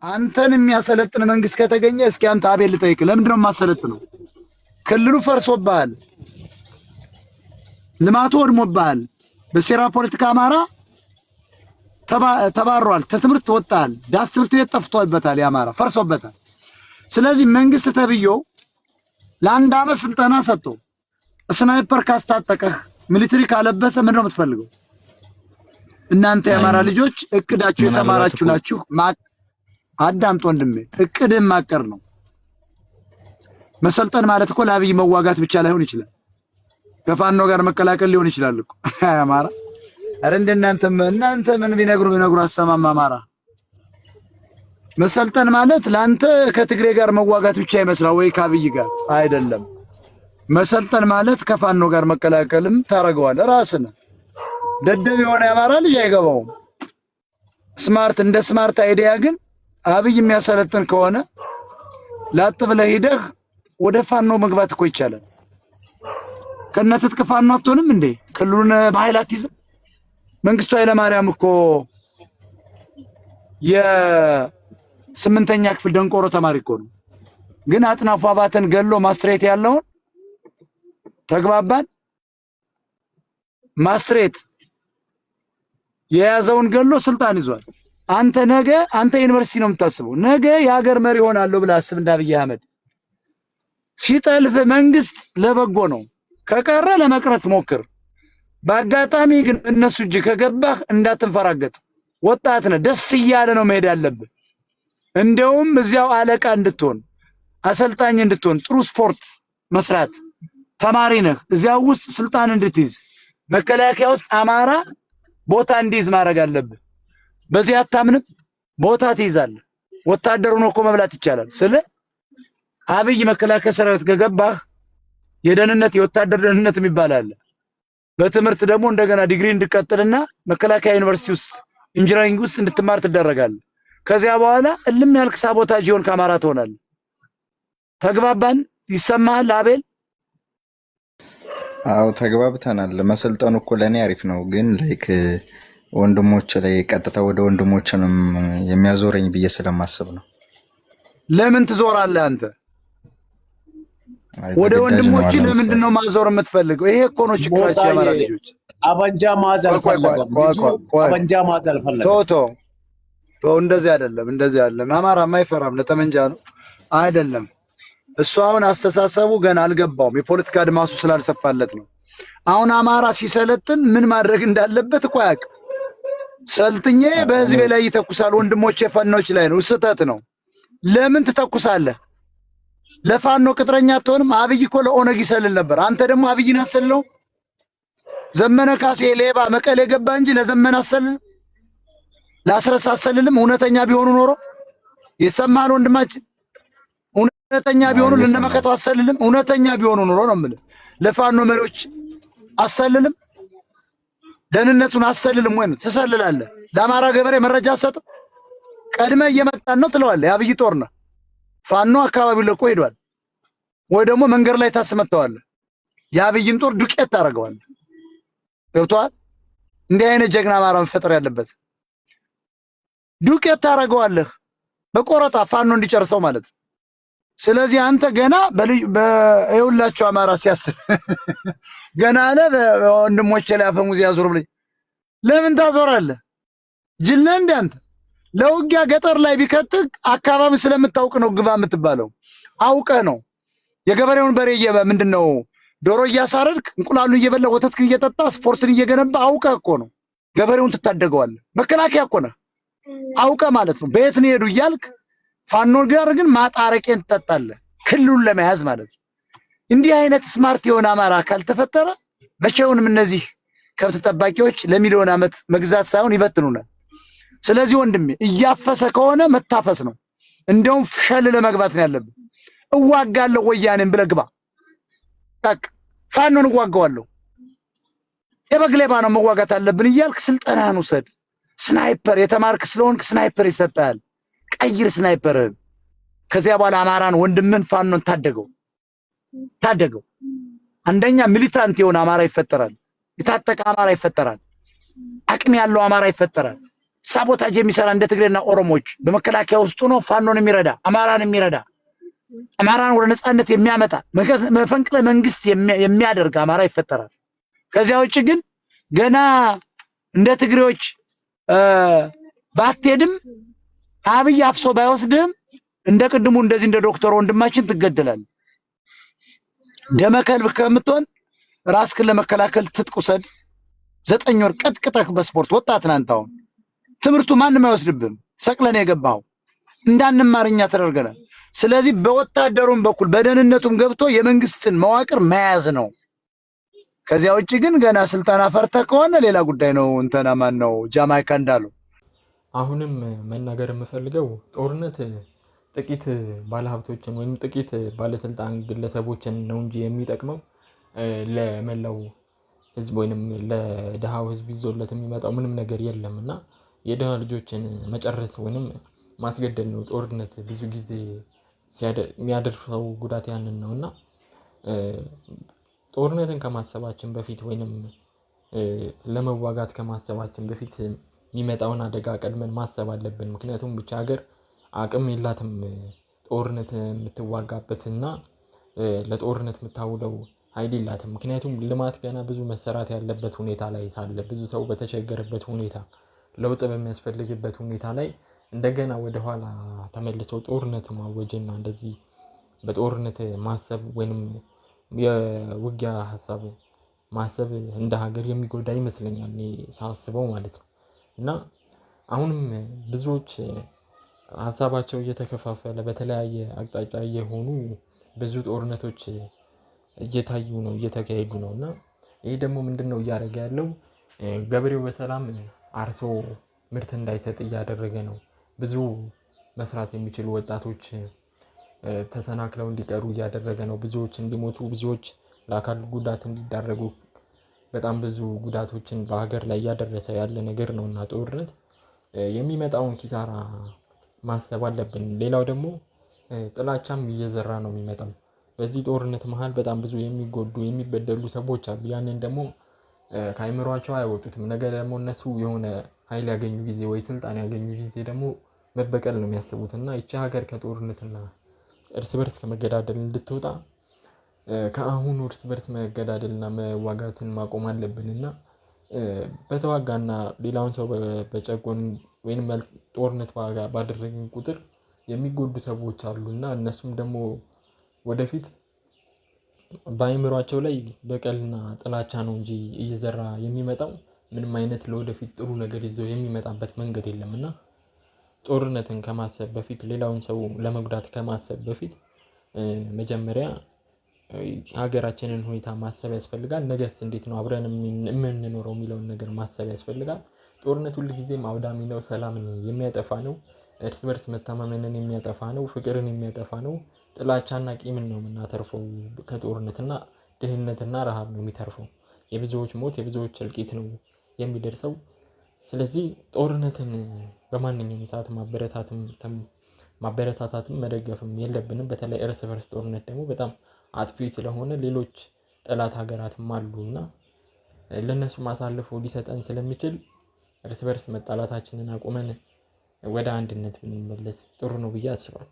አንተን የሚያሰለጥን መንግስት ከተገኘ እስኪ አንተ አቤል ልጠይቅ፣ ለምንድን ነው የማሰለጥነው? ክልሉ ፈርሶብሃል፣ ልማቱ ወድሞብሃል፣ በሴራ ፖለቲካ አማራ ተባሯል፣ ትምህርት ወጣል፣ ዳስ ትምህርት ቤት ጠፍቶበታል፣ ያማራ ፈርሶበታል። ስለዚህ መንግስት ተብዮ ለአንድ ዓመት ስልጠና ሰጥቶ ስናይፐር ካስታጠቀህ ሚሊተሪ ካለበሰ ምንድን ነው የምትፈልገው? እናንተ የአማራ ልጆች እቅዳችሁ የተማራችሁ ናችሁ። አዳምጥ ወንድሜ፣ እቅድን ማቀር ነው። መሰልጠን ማለት እኮ ለአብይ መዋጋት ብቻ ላይሆን ይችላል፣ ከፋኖ ጋር መቀላቀል ሊሆን ይችላል እኮ አማራ። አረ እናንተ ምን ቢነግሩ አሰማም። አማራ መሰልጠን ማለት ለአንተ ከትግሬ ጋር መዋጋት ብቻ ይመስላል ወይ ከአብይ ጋር አይደለም። መሰልጠን ማለት ከፋኖ ጋር መቀላቀልም ታረጋዋለህ ራስህ። ደደብ የሆነ የአማራ ልጅ አይገባውም። እንደ ስማርት አይዲያ ግን አብይ የሚያሰለጥን ከሆነ ላጥ ብለህ ሄደህ ወደ ፋኖ መግባት እኮ ይቻላል። ከነትጥቅ ፋኖ አትሆንም እንዴ? ክልሉን በኃይል አትይዝም? መንግስቱ ኃይለማርያም እኮ የ8ኛ ክፍል ደንቆሮ ተማሪ እኮ ነው። ግን አጥናፉ አባተን ገሎ ማስትሬት ያለውን ተግባባን። ማስትሬት የያዘውን ገሎ ስልጣን ይዟል። አንተ ዩኒቨርሲቲ ነው የምታስበው። ነገ የሀገር መሪ ሆናለሁ ብለህ አስብ። እንደ አብይ አህመድ ሲጠልፍ መንግስት ለበጎ ነው፣ ከቀረ ለመቅረት ሞክር። በአጋጣሚ ግን እነሱ እጅ ከገባህ እንዳትንፈራገጥ። ወጣት ነህ፣ ደስ እያለ ነው መሄድ ያለብህ። እንደውም እዚያው አለቃ እንድትሆን፣ አሰልጣኝ እንድትሆን፣ ጥሩ ስፖርት መስራት፣ ተማሪ ነህ፣ እዚያው ውስጥ ስልጣን እንድትይዝ፣ መከላከያ ውስጥ አማራ ቦታ እንዲይዝ ማድረግ አለብህ። በዚህ አታምንም? ቦታ ትይዛለህ። ወታደር ሆኖ እኮ መብላት ይቻላል። ስለ አብይ መከላከያ ሰራዊት ከገባህ የወታደር ደህንነት የሚባል አለ። በትምህርት ደግሞ እንደገና ዲግሪ እንድትቀጥልና መከላከያ ዩኒቨርሲቲ ውስጥ ኢንጂነሪንግ ውስጥ እንድትማር ትደረጋለህ። ከዚያ በኋላ እልም ያልክ ሳቦታጅ ይሆን ከአማራ ትሆናለህ። ተግባባን? ይሰማሃል አቤል? አዎ ተግባብተናል። መሰልጠኑ እኮ ለኔ አሪፍ ነው፣ ግን ላይክ ወንድሞች ላይ ቀጥታ ወደ ወንድሞችንም የሚያዞረኝ ብዬ ስለማስብ ነው። ለምን ትዞራለህ አንተ? ወደ ወንድሞች ለምንድን ነው ማዞር የምትፈልገው? ይሄ እኮ ነው ችግራቸው የአማራ ልጆች። አበንጃ ማዘል ፈለገ። አበንጃ ማዘል ፈለገ። እንደዚህ አይደለም። አማራ የማይፈራም ለጠመንጃ ነው አይደለም። እሱ አሁን አስተሳሰቡ ገና አልገባውም። የፖለቲካ አድማሱ ስላልሰፋለት ነው። አሁን አማራ ሲሰለጥን ምን ማድረግ እንዳለበት እኮ አያውቅም። ሰልጥኜ በህዝቤ ላይ ይተኩሳል፣ ወንድሞቼ ፋኖች ላይ ነው። ስህተት ነው። ለምን ትተኩሳለህ? ለፋኖ ቅጥረኛ አትሆንም? አብይ እኮ ለኦነግ ይሰልል ነበር። አንተ ደግሞ አብይን አሰልለው። ዘመነ ካሴ ሌባ መቀሌ ገባ እንጂ ለዘመነ አሰልል ላስረሳ አሰልልም። እውነተኛ ቢሆኑ ኖሮ ይሰማል ወንድማችን። እውነተኛ ቢሆኑ ለነመከተው አሰልልም። እውነተኛ ቢሆኑ ኖሮ ነው የምልህ። ለፋኖ መሪዎች አሰልልም። ደህንነቱን አሰልልም። ወይ ትሰልላለህ? ለአማራ ገበሬ መረጃ አሰጥም? ቀድመህ እየመጣን ነው ትለዋለህ። የአብይ ጦር ነው። ፋኖ አካባቢው ለቆ ሄዷል። ወይ ደግሞ መንገድ ላይ ታስመታዋለህ። የአብይን ጦር ዱቄት ታደርገዋለህ። ገብቶሃል? እንዲህ አይነት ጀግና አማራ መፈጠር ያለበት ዱቄት ታደርገዋለህ በቆረጣ ፋኖ እንዲጨርሰው ማለት ነው። ስለዚህ አንተ ገና በይውላችሁ አማራ ሲያስብ ገና አለ ወንድሞቼ ላይ አፈሙዝ ያዞር ብለኝ ለምን ታዞራለህ? ጅል ነህ እንደ አንተ። ለውጊያ ገጠር ላይ ቢከትክ አካባቢ ስለምታውቅ ነው ግባ የምትባለው። አውቀህ ነው የገበሬውን በሬ ምንድነው ዶሮ እያሳረድክ እንቁላሉን እየበላ ወተትክን እየጠጣ ስፖርትን እየገነባ አውቀህ እኮ ነው ገበሬውን ትታደገዋለህ። መከላከያ እኮ ነህ አውቀህ ማለት ነው። በየት ነው ሄዱ እያልክ ፋኖ ጋር ግን ማጣረቄን ትጠጣለህ፣ ክልሉን ለመያዝ ማለት ነው። እንዲህ አይነት ስማርት የሆነ አማራ ካልተፈጠረ መቼውንም እነዚህ ከብት ጠባቂዎች ለሚሊዮን ዓመት መግዛት ሳይሆን ይበትኑናል። ስለዚህ ወንድሜ እያፈሰ ከሆነ መታፈስ ነው። እንደውም ሸል ለመግባት ነው ያለብን። እዋጋለሁ ወያኔን ብለህ ግባ። ታክ ፋኖን እዋጋዋለሁ የበግ ሌባ ነው መዋጋት አለብን እያልክ ስልጠናን ውሰድ። ስናይፐር የተማርክ ስለሆንክ ስናይፐር ይሰጣል። ቀይር ስናይፐርን። ከዚያ በኋላ አማራን ወንድምን ፋኖን ታደገው። አንደኛ ሚሊታንት የሆነ አማራ ይፈጠራል። የታጠቀ አማራ ይፈጠራል። አቅም ያለው አማራ ይፈጠራል። ሳቦታጅ የሚሰራ እንደ ትግሬና ኦሮሞዎች በመከላከያ ውስጥ ነው ፋኖን የሚረዳ አማራን ወደ ነፃነት የሚያመጣ መፈንቅለ መንግስት የሚያደርግ አማራ ይፈጠራል። ከዚያ ውጭ ግን ገና እንደ ትግሬዎች ባትሄድም አብይ አፍሶ ባይወስድም እንደ ቅድሙ እንደዚህ እንደ ዶክተር ወንድማችን ትገደላል። ደመከልብ ከምትሆን ራስክን ለመከላከል ትጥቅ ውሰድ። 9 ወር ቀጥቅጠህ በስፖርት ወጣት ናንተ። አሁን ትምህርቱ ማንም አይወስድብም። ሰቅለን የገባው እንዳንማርኛ ተደርገናል። ስለዚህ በወታደሩም በኩል በደህንነቱም ገብቶ የመንግስትን መዋቅር መያዝ ነው። ከዚያ ውጭ ግን ገና ስልጣን አፈርተ ከሆነ ሌላ ጉዳይ ነው። እንተና ማን ነው ጃማይካ እንዳለው። አሁንም መናገር የምፈልገው ጦርነት ጥቂት ባለሀብቶችን ወይም ጥቂት ባለስልጣን ግለሰቦችን ነው እንጂ የሚጠቅመው ለመላው ህዝብ ወይንም ለደሃው ህዝብ ይዞለት የሚመጣው ምንም ነገር የለም እና የደሃ ልጆችን መጨረስ ወይንም ማስገደል ነው ጦርነት ብዙ ጊዜ የሚያደርሰው ጉዳት ያንን ነው እና ጦርነትን ከማሰባችን በፊት ወይንም ለመዋጋት ከማሰባችን በፊት የሚመጣውን አደጋ ቀድመን ማሰብ አለብን። ምክንያቱም ብቻ ሀገር አቅም የላትም ጦርነት የምትዋጋበትና ለጦርነት የምታውለው ኃይል የላትም። ምክንያቱም ልማት ገና ብዙ መሰራት ያለበት ሁኔታ ላይ ሳለ ብዙ ሰው በተቸገረበት ሁኔታ ለውጥ በሚያስፈልግበት ሁኔታ ላይ እንደገና ወደኋላ ተመልሶ ጦርነት ማወጅና እንደዚህ በጦርነት ማሰብ ወይንም የውጊያ ሀሳብ ማሰብ እንደ ሀገር የሚጎዳ ይመስለኛል ሳስበው ማለት ነው። እና አሁንም ብዙዎች ሀሳባቸው እየተከፋፈለ በተለያየ አቅጣጫ እየሆኑ ብዙ ጦርነቶች እየታዩ ነው እየተካሄዱ ነው እና ይሄ ደግሞ ምንድነው እያደረገ ያለው? ገበሬው በሰላም አርሶ ምርት እንዳይሰጥ እያደረገ ነው። ብዙ መስራት የሚችሉ ወጣቶች ተሰናክለው እንዲቀሩ እያደረገ ነው። ብዙዎች እንዲሞቱ፣ ብዙዎች ለአካል ጉዳት እንዲዳረጉ በጣም ብዙ ጉዳቶችን በሀገር ላይ እያደረሰ ያለ ነገር ነው እና ጦርነት የሚመጣውን ኪሳራ ማሰብ አለብን። ሌላው ደግሞ ጥላቻም እየዘራ ነው የሚመጣው። በዚህ ጦርነት መሃል በጣም ብዙ የሚጎዱ የሚበደሉ ሰዎች አሉ። ያንን ደግሞ ከአይምሯቸው አይወጡትም። ነገ ደግሞ እነሱ የሆነ ኃይል ያገኙ ጊዜ ወይ ስልጣን ያገኙ ጊዜ ደግሞ መበቀል ነው የሚያስቡት እና ይቺ ሀገር ከጦርነትና እርስ በርስ ከመገዳደል እንድትወጣ ከአሁኑ እርስ በርስ መገዳደልና መዋጋትን ማቆም አለብን እና በተዋጋና ሌላውን ሰው በጨቆን ወይም ጦርነት ባደረግን ቁጥር የሚጎዱ ሰዎች አሉ እና እነሱም ደግሞ ወደፊት በአይምሯቸው ላይ በቀልና ጥላቻ ነው እንጂ እየዘራ የሚመጣው ምንም አይነት ለወደፊት ጥሩ ነገር ይዘው የሚመጣበት መንገድ የለም እና ጦርነትን ከማሰብ በፊት ሌላውን ሰው ለመጉዳት ከማሰብ በፊት መጀመሪያ ሀገራችንን ሁኔታ ማሰብ ያስፈልጋል። ነገስ እንዴት ነው አብረን የምንኖረው የሚለውን ነገር ማሰብ ያስፈልጋል። ጦርነት ሁልጊዜም አውዳሚ ነው፣ ሰላምን የሚያጠፋ ነው፣ እርስ በርስ መተማመንን የሚያጠፋ ነው፣ ፍቅርን የሚያጠፋ ነው። ጥላቻና ቂምን ነው የምናተርፈው ከጦርነትና ድህነትና ረሃብ ነው የሚተርፈው። የብዙዎች ሞት የብዙዎች እልቂት ነው የሚደርሰው። ስለዚህ ጦርነትን በማንኛውም ሰዓት ማበረታታትም መደገፍም የለብንም። በተለይ እርስ በርስ ጦርነት ደግሞ በጣም አጥፊ ስለሆነ ሌሎች ጠላት ሀገራትም አሉና ለነሱ ማሳልፎ ሊሰጠን ስለሚችል እርስ በርስ መጣላታችንን አቁመን ወደ አንድነት ብንመለስ ጥሩ ነው ብዬ አስባለሁ።